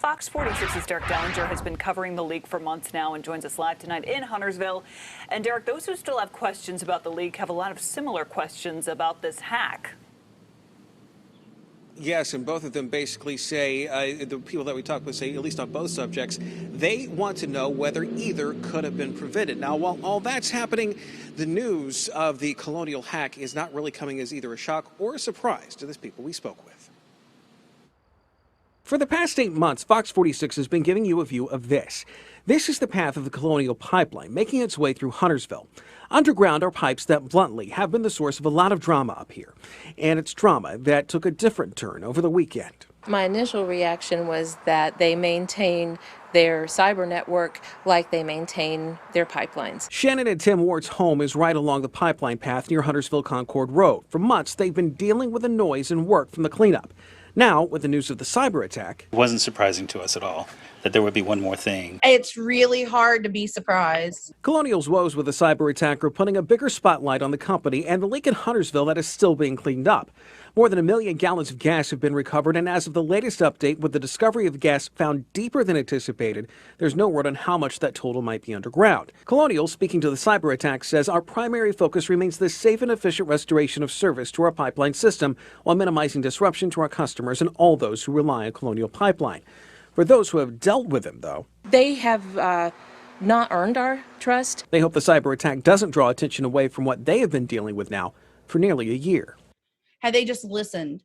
Fox 46's Derek Dellinger has been covering the leak for months now and joins us live tonight in Huntersville. And Derek, those who still have questions about the leak have a lot of similar questions about this hack. Yes, and both of them basically say, the people that we talked with say, at least on both subjects, they want to know whether either could have been prevented. Now, while all that's happening, the news of the Colonial hack is not really coming as either a shock or a surprise to the people we spoke with. For the past 8 months, Fox 46 has been giving you a view of this. This is the path of the Colonial Pipeline, making its way through Huntersville. Underground are pipes that, bluntly, have been the source of a lot of drama up here. And it's drama that took a different turn over the weekend. My initial reaction was that they maintain their cyber network like they maintain their pipelines. Shannon and Tim Ward's home is right along the pipeline path near Huntersville Concord Road. For months, they've been dealing with the noise and work from the cleanup. Now, with the news of the cyber attack, it wasn't surprising to us at all that there would be one more thing. It's really hard to be surprised. Colonial's woes with the cyber attack are putting a bigger spotlight on the company and the leak in Huntersville that is still being cleaned up. More than 1 million gallons of gas have been recovered, and as of the latest update, with the discovery of gas found deeper than anticipated, there's no word on how much that total might be underground. Colonial, speaking to the cyber attack, says our primary focus remains the safe and efficient restoration of service to our pipeline system while minimizing disruption to our customers and all those who rely on Colonial Pipeline. For those who have dealt with him, though, they have not earned our trust. They hope the cyber attack doesn't draw attention away from what they have been dealing with now for nearly a year. Had they just listened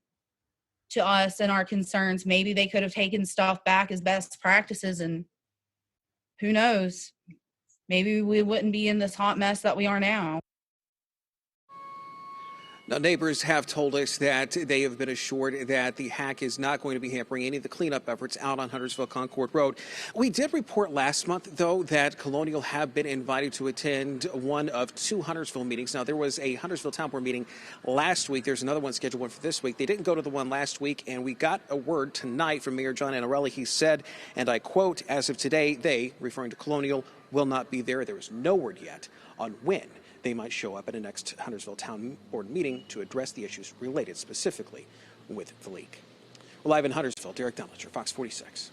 to us and our concerns, maybe they could have taken stuff back as best practices, and who knows, maybe we wouldn't be in this hot mess that we are now. Now, neighbors have told us that they have been assured that the hack is not going to be hampering any of the cleanup efforts out on Huntersville Concord Road. We did report last month, though, that Colonial have been invited to attend one of 2 Huntersville meetings. Now, there was a Huntersville Town Board meeting last week. There's another one scheduled one for this week. They didn't go to the one last week, and we got a word tonight from Mayor John Anarelli. He said, and I quote, as of today, they, referring to Colonial, will not be there. There is no word yet on when they might show up at a next Huntersville Town Board meeting to address the issues related specifically with the leak. We're live in Huntersville. Derek Dellinger, Fox 46.